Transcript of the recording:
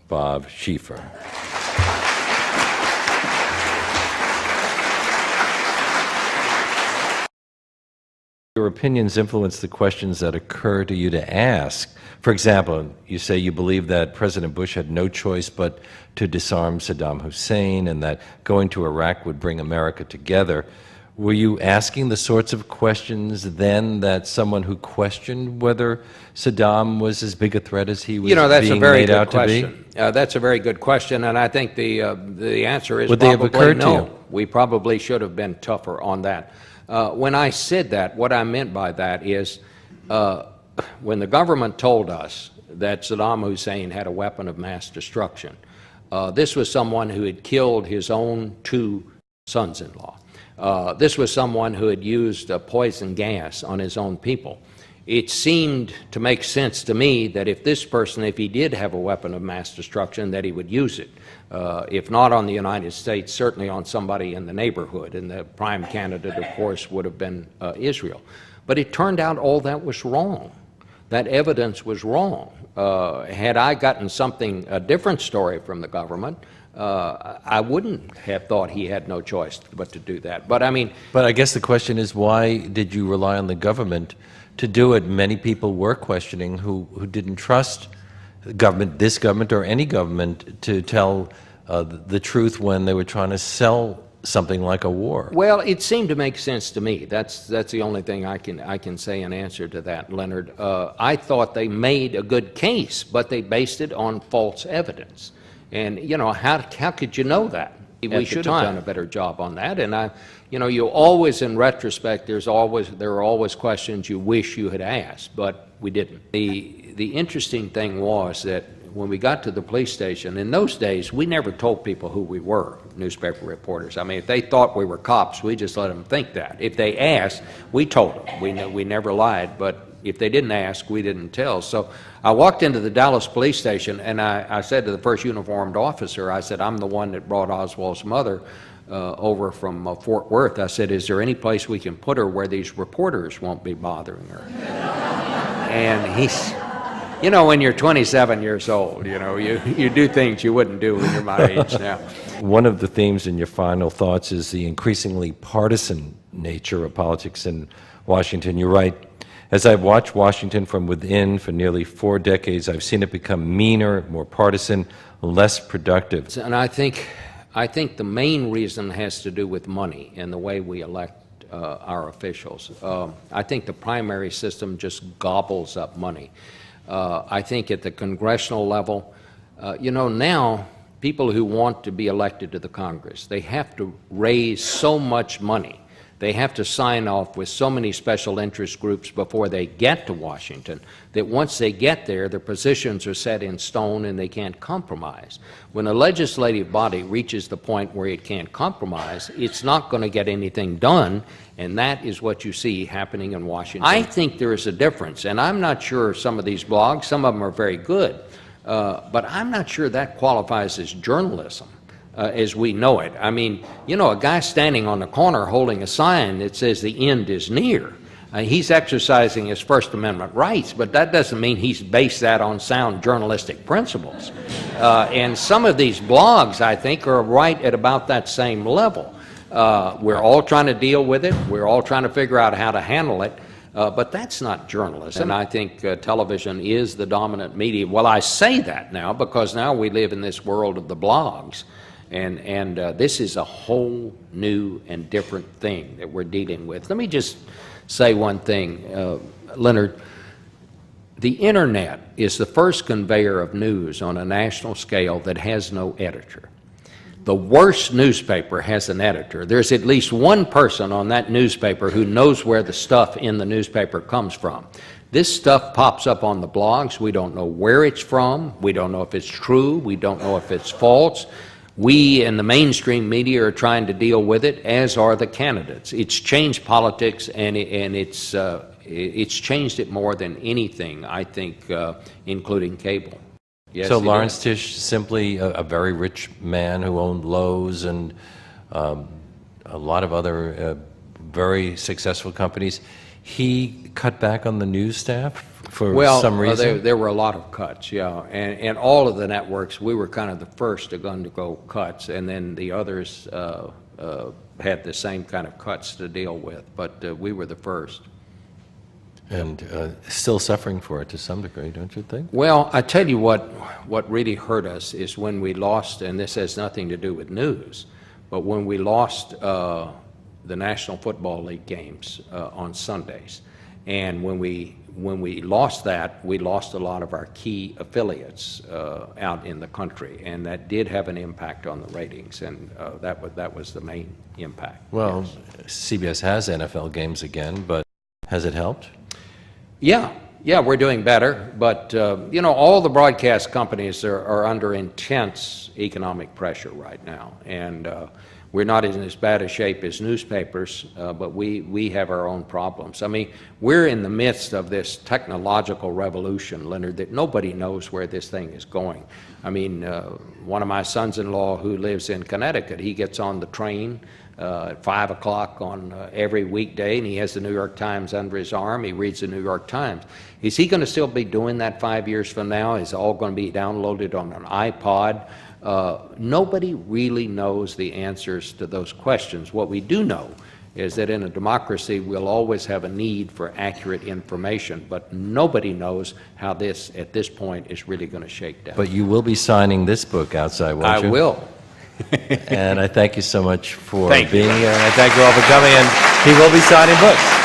Bob Schieffer. Your opinions influence the questions that occur to you to ask. For example, you say you believe that President Bush had no choice but to disarm Saddam Hussein and that going to Iraq would bring America together. Were you asking the sorts of questions then that someone who questioned whether Saddam was as big a threat as he was being made out to be? That's a very good question, and I think the answer is would they have occurred no. to you? We probably should have been tougher on that. When I said that, what I meant by that is when the government told us that Saddam Hussein had a weapon of mass destruction, this was someone who had killed his own 2 sons-in-law. This was someone who had used poison gas on his own people. It seemed to make sense to me that if this person, if he did have a weapon of mass destruction, that he would use it. If not on the United States, certainly on somebody in the neighborhood. And the prime candidate, of course, would have been Israel. But it turned out all that was wrong. That evidence was wrong. Had I gotten a different story from the government, I wouldn't have thought he had no choice but to do that. But I guess the question is, why did you rely on the government to do it? Many people were questioning who didn't trust the government, this government or any government, to tell the truth when they were trying to sell something like a war. Well, it seemed to make sense to me. That's the only thing I can say in answer to that, Leonard. I thought they made a good case, but they based it on false evidence. And, how could you know that? We should have done a better job on that. And you always, in retrospect, there are always questions you wish you had asked, but we didn't. The interesting thing was that when we got to the police station, in those days, we never told people who we were, newspaper reporters. If they thought we were cops, we just let them think that. If they asked, we told them. We never lied, but if they didn't ask, we didn't tell. So I walked into the Dallas police station, and I said to the first uniformed officer, I said, I'm the one that brought Oswald's mother over from Fort Worth. I said, is there any place we can put her where these reporters won't be bothering her? And he's, when you're 27 years old, you do things you wouldn't do when you're my age now. One of the themes in your final thoughts is the increasingly partisan nature of politics in Washington. You write, as I've watched Washington from within for nearly 4 decades, I've seen it become meaner, more partisan, less productive. And I think the main reason has to do with money and the way we elect our officials. I think the primary system just gobbles up money. I think at the congressional level, now people who want to be elected to the Congress, they have to raise so much money. They have to sign off with so many special interest groups before they get to Washington that once they get there, their positions are set in stone and they can't compromise. When a legislative body reaches the point where it can't compromise, it's not going to get anything done, and that is what you see happening in Washington. I think there is a difference, and I'm not sure some of these blogs, some of them are very good, but I'm not sure that qualifies as journalism. As we know it. A guy standing on the corner holding a sign that says the end is near, he's exercising his First Amendment rights, but that doesn't mean he's based that on sound journalistic principles. And some of these blogs, I think, are right at about that same level. We're all trying to deal with it. We're all trying to figure out how to handle it. But that's not journalism. And I think television is the dominant media. Well, I say that now because now we live in this world of the blogs. And this is a whole new and different thing that we're dealing with. Let me just say one thing, Leonard. The Internet is the first conveyor of news on a national scale that has no editor. The worst newspaper has an editor. There's at least one person on that newspaper who knows where the stuff in the newspaper comes from. This stuff pops up on the blogs. We don't know where it's from. We don't know if it's true. We don't know if it's false. We in the mainstream media are trying to deal with it, as are the candidates. It's changed politics, and it's changed it more than anything, I think, including cable. Yes, so Laurence Tisch, simply a very rich man who owned Lowe's and a lot of other very successful companies, he cut back on the news staff? for some reason? There were a lot of cuts, yeah. And all of the networks, we were kind of the first to undergo cuts, and then the others had the same kind of cuts to deal with, but we were the first. And still suffering for it to some degree, don't you think? Well, I tell you what really hurt us is when we lost, and this has nothing to do with news, but when we lost the National Football League games on Sundays. And when we lost that, we lost a lot of our key affiliates out in the country, and that did have an impact on the ratings, and that was the main impact. Well, yes. CBS has NFL games again, but has it helped? Yeah, we're doing better, but you know, all the broadcast companies are under intense economic pressure right now, and we're not in as bad a shape as newspapers, but we have our own problems. I mean, we're in the midst of this technological revolution, Leonard, that nobody knows where this thing is going. I mean, one of my sons-in-law who lives in Connecticut, he gets on the train at 5 o'clock on every weekday, and he has the New York Times under his arm. He reads the New York Times. Is he going to still be doing that 5 years from now? Is it all going to be downloaded on an iPod? Nobody really knows the answers to those questions. What we do know is that in a democracy we'll always have a need for accurate information, but nobody knows how this, at this point, is really going to shake down. But you will be signing this book outside, won't you? I will. And I thank you so much for Thank you. being here, and I thank you all for coming, and he will be signing books.